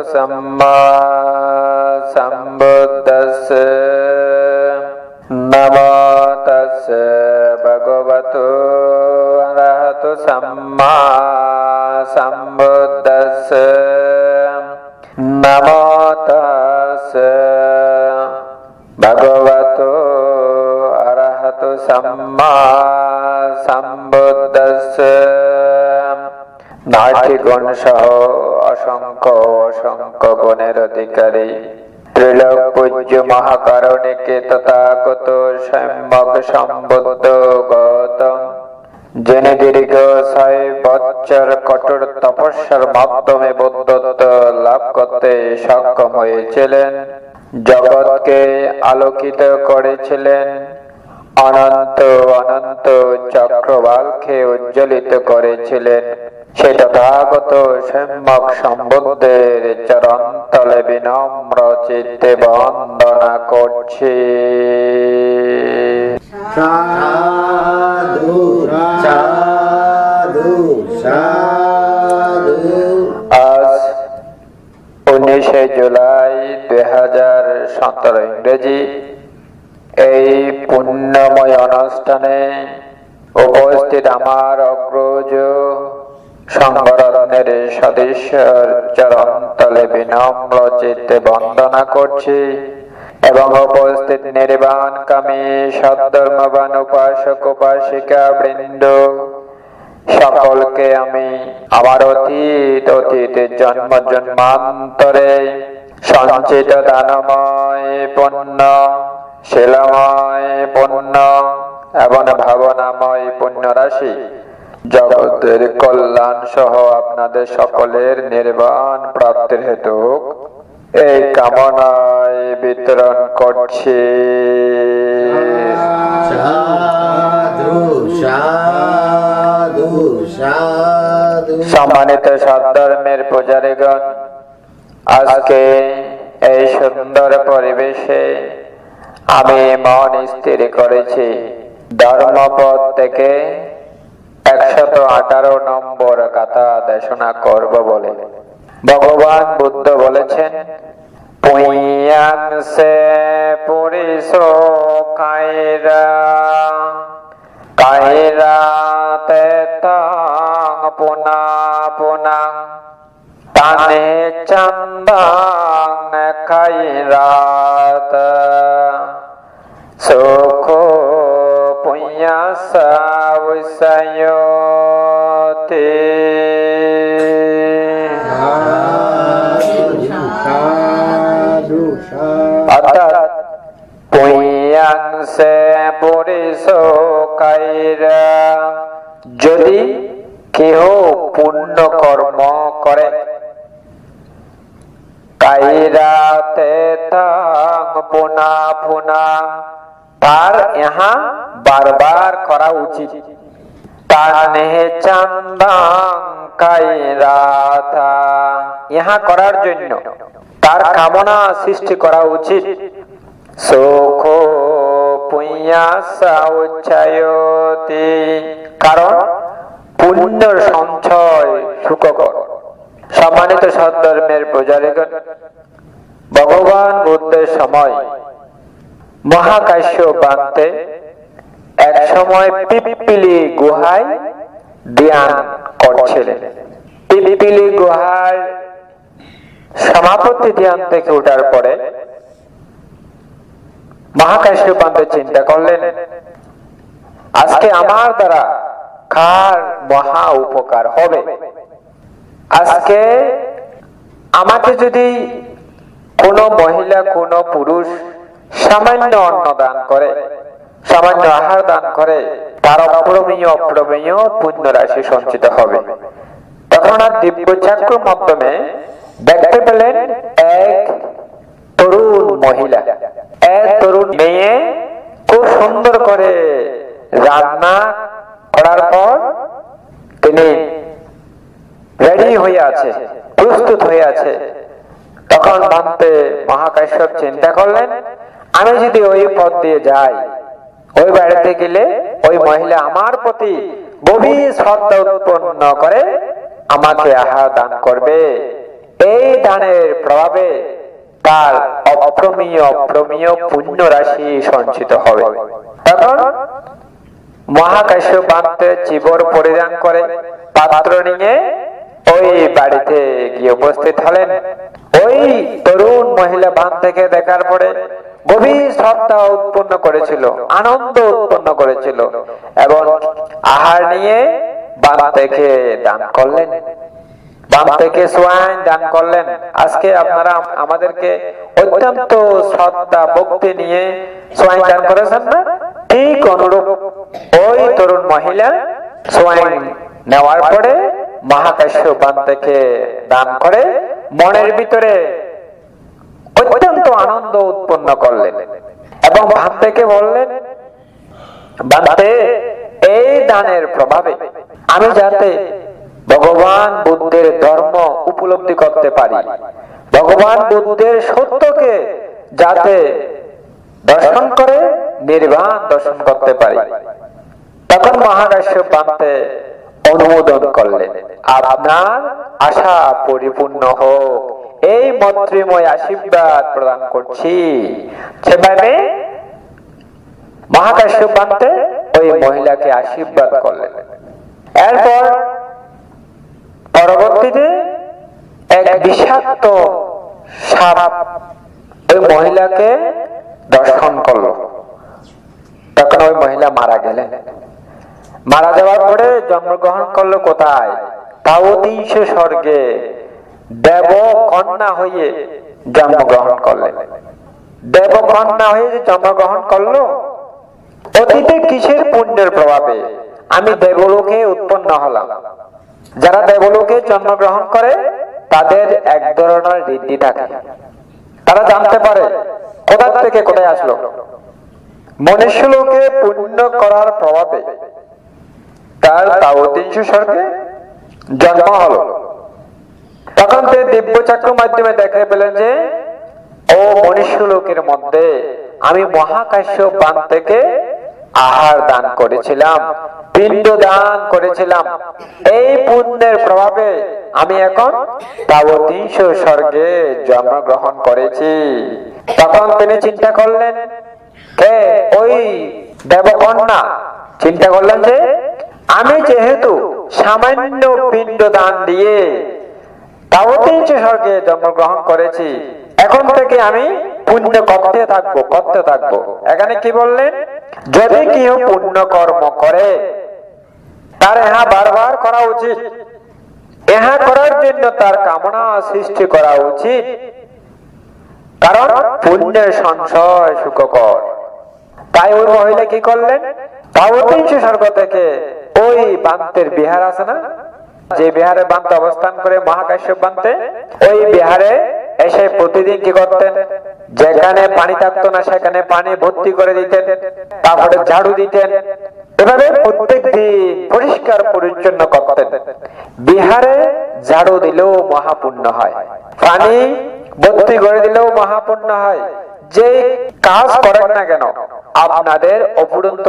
सम्मा सम्बुद्धस्स नमो तस्से भगवतो अरहतो सम्मा सम्बुद्धस्स नमो तस्से भगवतो अरहतो सम्मा सम्बुद्धस्स नाट्य गुण सह असंख्य असंख्य गुणेर अधिकारी त्रिलोक पूज्य महाकारुणिके तथागत सम्यक सम्बुद्ध गौतम যিনি দীর্ঘ ৬০০ বৎসর কঠোর তপস্যার মাধ্যমে বুদ্ধত্ব লাভ করতে সক্ষম হয়েছিলেন, জগৎকে আলোকিত করেছিলেন, অনন্ত অনন্ত চক্রবালকে উজ্জ্বলিত করেছিলেন, সে তথাগত সম্যক সম্বুদ্ধের চরণ তলে বিনম্র চিত্তে বন্দনা করছি। সাধু সাধু সাধু। আজ 19 জুলাই 2017 ইংরেজি এই পুণ্যময় অনুষ্ঠানে উপস্থিত আমার অগ্রজ সংঘরত্নের সদস্যর চরণ তলে বিনম্র চিত্তে বন্দনা করছি এবং উপস্থিত নির্বাণকামী সদ্ধর্মবান উপাসক উপাসিকা বৃন্দ সকলকে আমি আমার অতীত জন্ম জন্মান্তরে সঞ্চিত দানময় পুণ্য, শিলময় পুণ্য এবং ভাবনাময় পুণ্য রাশি জগতের কল্যাণ সহ আপনাদের সকলের নির্বাণ প্রাপ্তির হেতু এই কামনায় বিতরণ করছি। সাধু সাধু সাধু। সম্মানিত সদ্ধর্মের পূজারীগণ, আজকে এই সুন্দর পরিবেশে আমি মন স্থির করেছি ধর্মপদ থেকে 118 নম্বর কথা দেশনা করব বলে। ভগবান বুদ্ধ বলেছেন, পুণ্যাংসে পুরিশো কায়রা কায়রাতে তাং পুনা পুনা তানে চন্দাং কায়রাত সুখ পুণ্যাসা বিসয়োতি। অর্থাৎ পুণ্যাংসে পুরিশো কায়রা, যদি কেহ পুণ্য কর্ম করে, কায়রাতে তাং পুনা পুনা, তার ইহা বারবার করা উচিত। তানে চন্দাং কায়রাতা, ইহা করার জন্য তার কামনা সৃষ্টি করা উচিত। সুখ পুণ্যাসা উচ্চায়তি, কারণ পুণ্যের সঞ্চয় সুখকর। সম্মানিত সদ্ধর্মের পূজারীগণ, ভগবান বুদ্ধের সময় মহাকাশ্য প্রান্তে এক সময় পিপিলি গুহায় ধ্যান করছিলেন। পিপিলি গুহার সমাপতি ধ্যান থেকে ওঠার পরে মহাকাশ্য প্রান্তে চিন্তা করলেন, আজকে আমার দ্বারা কার মহা উপকার হবে। আজকে আমাকে যদি কোনো মহিলা কোনো পুরুষ সামান্য অন্ন দান করে, সামান্য আহার দান করে, তার অপ্রমেয় পুণ্য রাশি সঞ্চিত হবে। তখন আর দিব্য চক্ষুর মাধ্যমে দেখতে পেলেন এক তরুণ মহিলা, এক তরুণ মেয়ে খুব সুন্দর করে রান্না করার পর তিনি রেডি হয়ে আছে, প্রস্তুত হয়ে আছে। তখন ভাবতে মহাকাশ্যপ চিন্তা করলেন, আমি যদি ওই পথ দিয়ে যাই, ওই বাড়িতে গেলে ওই মহিলা আমার প্রতি গভীর শ্রদ্ধা উৎপন্ন করে আমাকে আহার দান করবে। এই দানের প্রভাবে তার অপ্রমেয় পুণ্য রাশি সঞ্চিত হবে। তখন মহাকাশ্যপ বানতে চিবর পরিধান করে পাত্র নিয়ে ওই বাড়িতে গিয়ে উপস্থিত হলেন। ওই তরুণ মহিলা বান থেকে দেখার পরে গভীর শ্রদ্ধা উৎপন্ন করেছিল, আনন্দ উৎপন্ন করেছিল এবং আহার নিয়ে বান থেকে দান করলেন, বান থেকে সোয়াইন দান করলেন। আজকে আপনারা আমাদেরকে অত্যন্ত শ্রদ্ধা ভক্তি নিয়ে সোয়াইন দান করেছেন না? ঠিক অনুরূপ ওই তরুণ মহিলা সোয়াইন নেওয়ার পরে মহাকাশ্যপ বান থেকে দান করে মনের ভিতরে অত্যন্ত আনন্দ উৎপন্ন করলেন এবং বান থেকে বললেন, বানতে এই দানের প্রভাবে আমি যাতে ভগবান বুদ্ধের ধর্ম উপলব্ধি করতে পারি, ভগবান বুদ্ধের সত্যকে যাতে দর্শন করে নির্বাণ দর্শন করতে পারি। তখন মহাকাশ্যপ বানতে অনুমোদন করলেন, আপনার আশা পরিপূর্ণ হোক, এই মৈত্রীময় আশীর্বাদ প্রদান করছি। সেভাবে মহাকাশ্যপ বানতে ওই মহিলাকে আশীর্বাদ করলেন। এরপর পরবর্তীতে এক বিষাক্ত সাপ ওই মহিলাকে দর্শন করলো। তখন ওই মহিলা মারা গেলেন। মারা যাওয়ার পরে জন্মগ্রহণ করলো কোথায়? তাও ৩০০ স্বর্গে দেব কন্যা হয়ে জন্মগ্রহণ করলেন। দেব কন্যা হয়ে জন্মগ্রহণ করলো অতীতে কিসের পুণ্যের প্রভাবে আমি দেবলোকে উৎপন্ন হলাম। যারা দেবলোকে জন্মগ্রহণ করে তাদের এক ধরনের ঋদ্ধি থাকে, তারা জানতে পারে কোথা থেকে কোথায় আসলো। মনুষ্যলোকে পুণ্য করার প্রভাবে তার তাও ৩০০ স্বর্গে জন্ম হলো। তখন সে দিব্য চক্ষুর মাধ্যমে দেখে পেলেন যে ও মনুষ্যলোকের মধ্যে আমি মহাকাশ্যপ বান থেকে আহার দান করেছিলাম, পিণ্ড দান করেছিলাম, এই পুণ্যের প্রভাবে আমি এখন তাও ৩০০ স্বর্গে জন্মগ্রহণ করেছি। তখন তিনি চিন্তা করলেন, কে? ওই দেবকন্যা চিন্তা করলেন যে আমি যেহেতু সামান্য পিণ্ড দান দিয়ে তাও ৩০০ স্বর্গে জন্মগ্রহণ করেছি, এখন থেকে আমি পুণ্য করতে থাকবো। এখানে কি বললেন? যদি কেউ পুণ্য কর্ম করে তার ইহা বারবার করা উচিত, ইহা করার জন্য তার কামনা সৃষ্টি করা উচিত, কারণ পুণ্যের সঞ্চয় সুখকর। তাই ওই মহিলা কি করলেন? তাও ৩০০ স্বর্গ থেকে ওই বান্তের বিহার আছে না, যে বিহারে বান্ত অবস্থান করে মহাকাশ্যপ বান্তে, ওই বিহারে এসে প্রতিদিন কি করতেন? যেখানে পানি থাকতো না সেখানে পানি ভর্তি করে দিতেন, তারপরে ঝাড়ু দিতেন, এভাবে প্রত্যেক দিন পরিষ্কার পরিচ্ছন্ন করতেন। বিহারে ঝাড়ু দিলেও মহাপুণ্য হয়, পানি ভর্তি করে দিলেও মহাপুণ্য হয়। যে কাজ করেন না কেন আপনাদের অপুরন্ত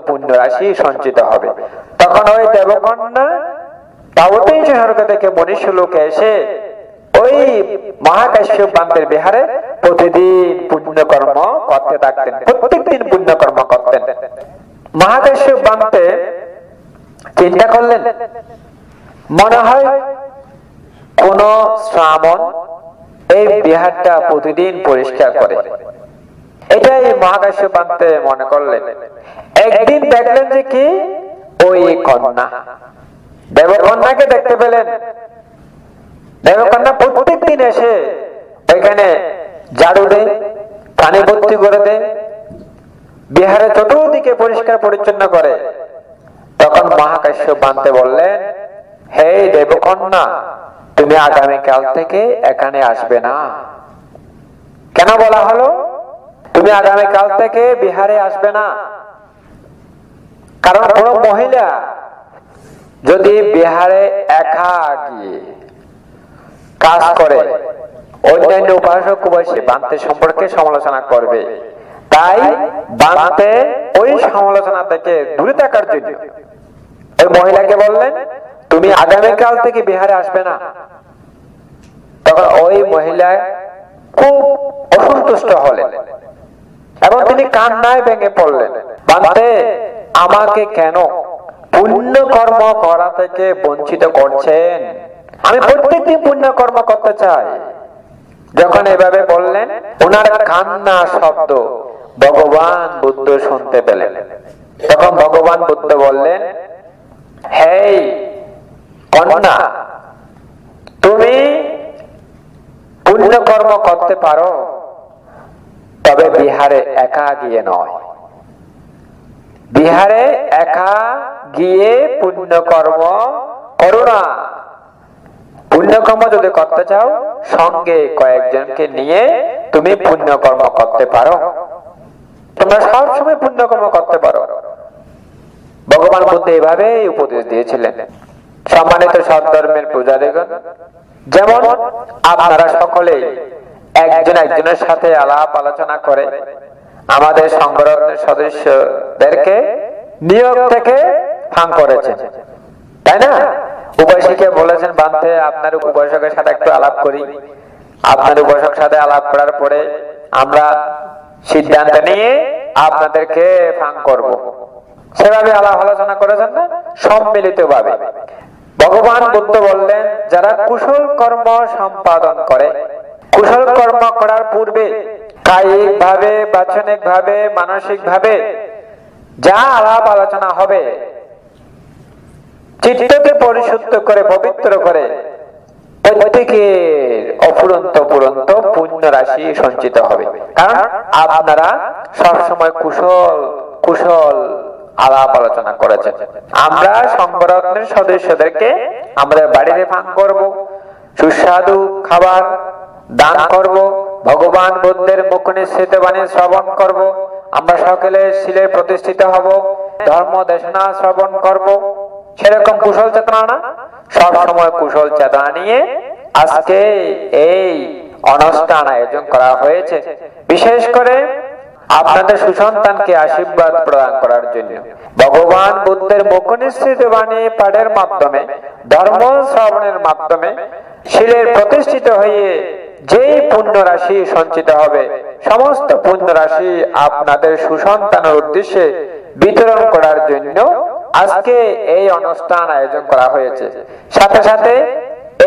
পুণ্য রাশি সঞ্চিত হবে। তখন ওই দেবকন্যা তাও ৩০০ স্বর্গ থেকে মনুষ্য লোকে এসে ওই মহাকাশ্যপ বান্তের বিহারে প্রতিদিন পুণ্যকর্ম করতে থাকতেন, প্রত্যেকদিন পুণ্যকর্ম করতেন। মহাকাশ্যপ বান্তে চিন্তা করলেন, মনে হয় কোন শ্রাবণ এই বিহারটা প্রতিদিন পরিষ্কার করে, এটাই মহাকাশ্যপ বান্তে মনে করলেন। একদিন দেখলেন যে কি ওই কন্যা, দেবকন্যাকে দেখতে পেলেন। দেবকন্যা প্রত্যেক দিন এসে ওইখানে ঝাড়ু দেয়, পানি ভর্তি করে দেয়, বিহারে চতুর্দিকে পরিষ্কার পরিচ্ছন্ন করে। তখন মহাকাশ্যপ বান্তে বললেন, হে দেবকন্যা, তুমি আগামীকাল থেকে এখানে আসবে না। কেন বলা হলো তুমি আগামীকাল থেকে বিহারে আসবে না? কারণ কোন মহিলা যদি বিহারে একা গিয়ে কাজ করে অন্যান্য উপাসক বসে বান্তে সম্পর্কে সমালোচনা করবে, তাই বান্তে ওই সমালোচনা থেকে দূরে থাকার জন্য ওই মহিলাকে বললেন তুমি আগামীকাল থেকে বিহারে আসবে না। তখন ওই মহিলা খুব অসন্তুষ্ট হলেন এবং তিনি কান্নায় ভেঙে পড়লেন, বান্তে আমাকে কেন পুণ্য কর্ম করা থেকে বঞ্চিত করছেন? আমি প্রত্যেকদিন পুণ্য কর্ম করতে চাই। যখন এভাবে বললেন, ওনার কান্না শব্দ ভগবান বুদ্ধ শুনতে পেলেন। তখন ভগবান বুদ্ধ বললেন, হে কন্যা, তুমি পুণ্য কর্ম করতে পারো, তবে বিহারে একা গিয়ে নয়। বিহারে একা গিয়ে পুণ্য কর্ম করো না। পুণ্যকর্ম যদি করতে চাও, সঙ্গে কয়েকজনকে নিয়ে তুমি পুণ্যকর্ম করতে পারো। তোমরা সবসময় পুণ্যকর্ম করতে পারো। ভগবান বুদ্ধ এভাবে উপদেশ দিয়েছিলেন। সম্মানিত সৎধর্মের পূজারীগণ, যেমন আপনারা সকলে একজন একজনের সাথে আলাপ আলোচনা করে আমাদের সংগঠনের সদস্যদেরকে নিয়োগ থেকে ফাঁক করেছেন, তাই না? উপাসীকে বলেছেন, বান্তে আপনার উপাসকের সাথে একটু আলাপ করি। আপনার উপাসকের সাথে আলাপ করার পরে আমরা সিদ্ধান্ত নিয়ে আপনাদেরকে ফাঁক করব। সেভাবে আলাপ আলোচনা করেছেন না, সম্মিলিত ভাবে। ভগবান বুদ্ধ বললেন, যারা কুশল কর্ম সম্পাদন করে, কুশল কর্ম করার পূর্বে কায়িক ভাবে, বাচনিক ভাবে, মানসিক ভাবে যা আলাপ আলোচনা হবে, চিত্তকে পরিশুদ্ধ করে, পবিত্র করে, প্রত্যেকের অফুরন্ত পুরন্ত পুণ্য রাশি সঞ্চিত হবে। কারণ আপনারা সবসময় কুশল কুশল আলাপ আলোচনা করেছেন। আমরা সংগঠনের সদস্যদেরকে আমাদের বাড়িতে ফাঁক করব, সুস্বাদু খাবার দান করব, ভগবান বুদ্ধের মুখ নিঃসৃত বাণী শ্রবণ করব, আমরা সকলে শিলে প্রতিষ্ঠিত হব, ধর্ম দেশনা শ্রবণ করব। সেরকম কুশল চেতনা না? সব সময় কুশল চেতনা নিয়ে আজকে এই অনুষ্ঠান আয়োজন করা হয়েছে, বিশেষ করে আপনাদের সুসন্তানকে আশীর্বাদ প্রদান করার জন্য। ভগবান বুদ্ধের মুখ নিঃসৃত বাণী পাঠের মাধ্যমে, ধর্ম শ্রবণের মাধ্যমে শিলের প্রতিষ্ঠিত হয়ে যেই পুণ্য রাশি সঞ্চিত হবে, সমস্ত পুণ্য রাশি আপনাদের সুসন্তানের উদ্দেশ্যে বিতরণ করার জন্য আজকে এই অনুষ্ঠান আয়োজন করা হয়েছে। সাথে সাথে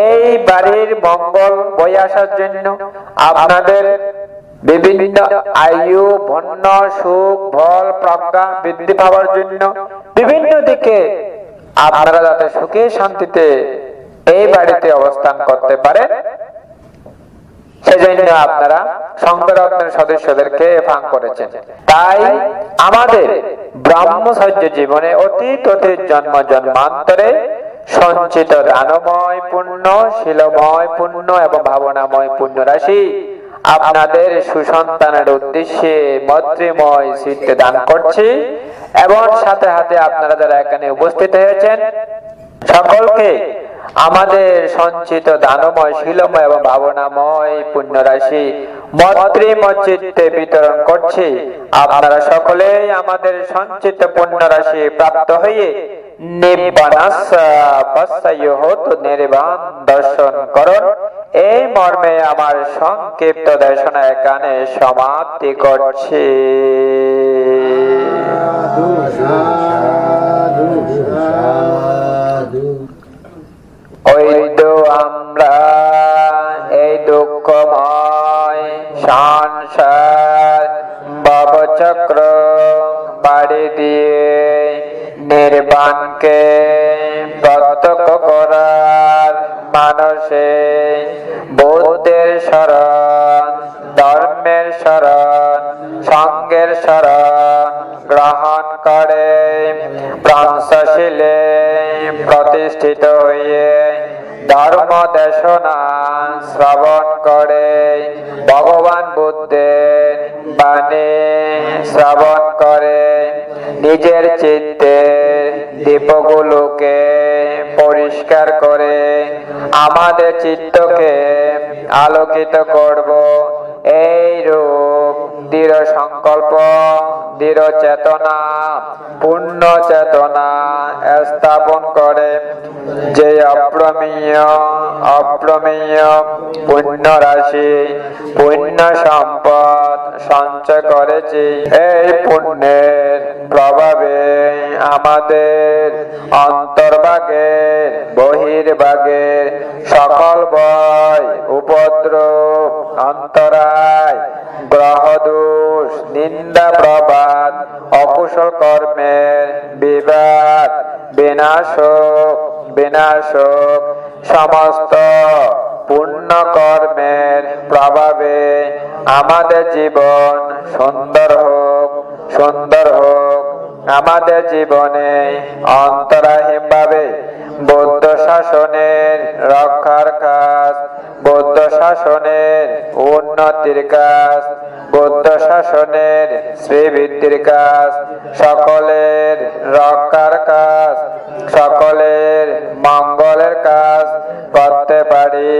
এই বাড়ির মঙ্গল বয়ে আসার জন্য, আপনাদের বিভিন্ন আয়ু, ধন্য, সুখ, বল, প্রজ্ঞা বৃদ্ধি পাওয়ার জন্য, বিভিন্ন দিকে আপনারা যাতে সুখে শান্তিতে এই বাড়িতে অবস্থান করতে পারেন, সেজন্য আপনারা সংগঠনের সদস্যদেরকে ফাঁক করেছেন। তাই আমাদের ব্রহ্মচর্য জীবনে অতীত জন্ম জন্মান্তরে সঞ্চিত দানময় পুণ্য, শীলময় পুণ্য এবং ভাবনাময় পুণ্য রাশি আপনাদের সুসন্তানের উদ্দেশ্যে মৈত্রীময় চিত্তে দান করছি। এবং সাথে সাথে আপনারা যারা এখানে উপস্থিত হয়েছেন, সকলকে আমাদের সঞ্চিত দানময়, শীলময় এবং ভাবনাময় পুণ্য রাশি মৈত্রীময় চিত্তে বিতরণ করছি। আপনারা সকলেই আমাদের সঞ্চিত পুণ্য রাশি প্রাপ্ত হয়ে নির্বাণ দর্শন করুন। এই মর্মে আমার সংক্ষিপ্ত দেশনা এখানে সমাপ্তি করছি। আমরা এই দুঃখময় সংসার ভবচক্র বাড়ি দিয়ে নির্বাণকে প্রত্যক্ষ করার মানসে বুদ্ধের শরণ, ধর্মের শরণ, সঙ্গের শরণ গ্রহণ করে প্রাণশীলে প্রতিষ্ঠিত হয়ে ধর্ম দেশনা শ্রবণ করে ভগবান বুদ্ধের বাণী শ্রবণ করে নিজের চিত্তে দীপগুলোকে পরিষ্কার করে আমাদের চিত্তকে আলোকিত করব। এই রূপ দৃঢ় সংকল্প, দৃঢ় চেতনা, পূর্ণ চেতনা স্থাপন করে, যে অপ্রমেয় পুণ্য রাশি পুণ্য সম্পদ সঞ্চয় করেছি। এই পুণ্যের প্রভাবে আমাদের অন্তর্ভাগের বহির্ভাগের সকল ভয় উপদ্রব অন্তরায় গ্রহ দোষ নিন্দা প্রবাদ অকুশল কর্মের বিবাদ বিনাশক সমস্ত পুণ্য কর্মের প্রভাবে আমাদের জীবন সুন্দর হোক। আমাদের জীবনে অন্তরাহীন ভাবে বৌদ্ধ শাসনের রক্ষার কাজ, বৌদ্ধ শাসনের উন্নতির কাজ, বৌদ্ধ শাসনের শ্রীবৃদ্ধির কাজ, সকলের রক্ষার কাজ, সকলের মঙ্গলের কাজ করতে পারি।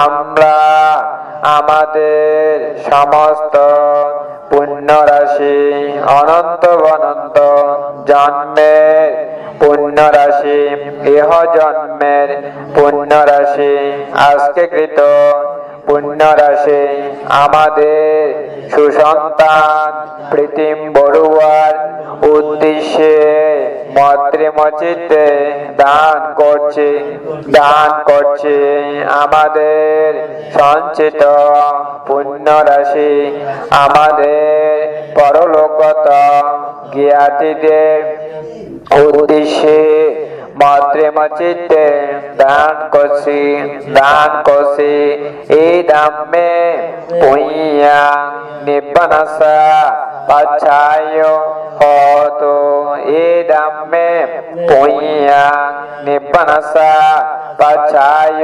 আমরা আমাদের সমস্ত পুণ্য রাশি অনন্ত জন্মের পুণ্য রাশি, ইহ জন্মের পুণ্য রাশি, আজকে কৃত পুণ্য রাশি আমাদের সুসন্তান প্রীতিম বড়ুয়ার উদ্দেশ্যে মাতৃমচিতে দান করছি। আমাদের সঞ্চিত পুণ্য রাশি আমাদের পরলোকগত জ্ঞাতিদের উদ্দেশ্যে মাতৃমচিতে দান করছি। এই দামে পুণ্যা নিব্বানাসা পাচ্ছায় হতো। এই দামে পুণ্যা নিব্বানাসা পাচ্ছায়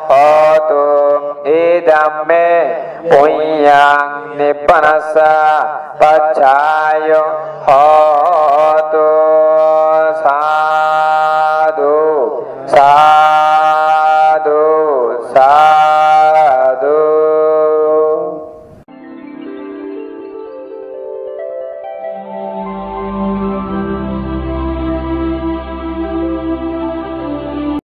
হতো। এই দামে পুণ্যা নিব্বানাসা পাচ্ছায় হতো।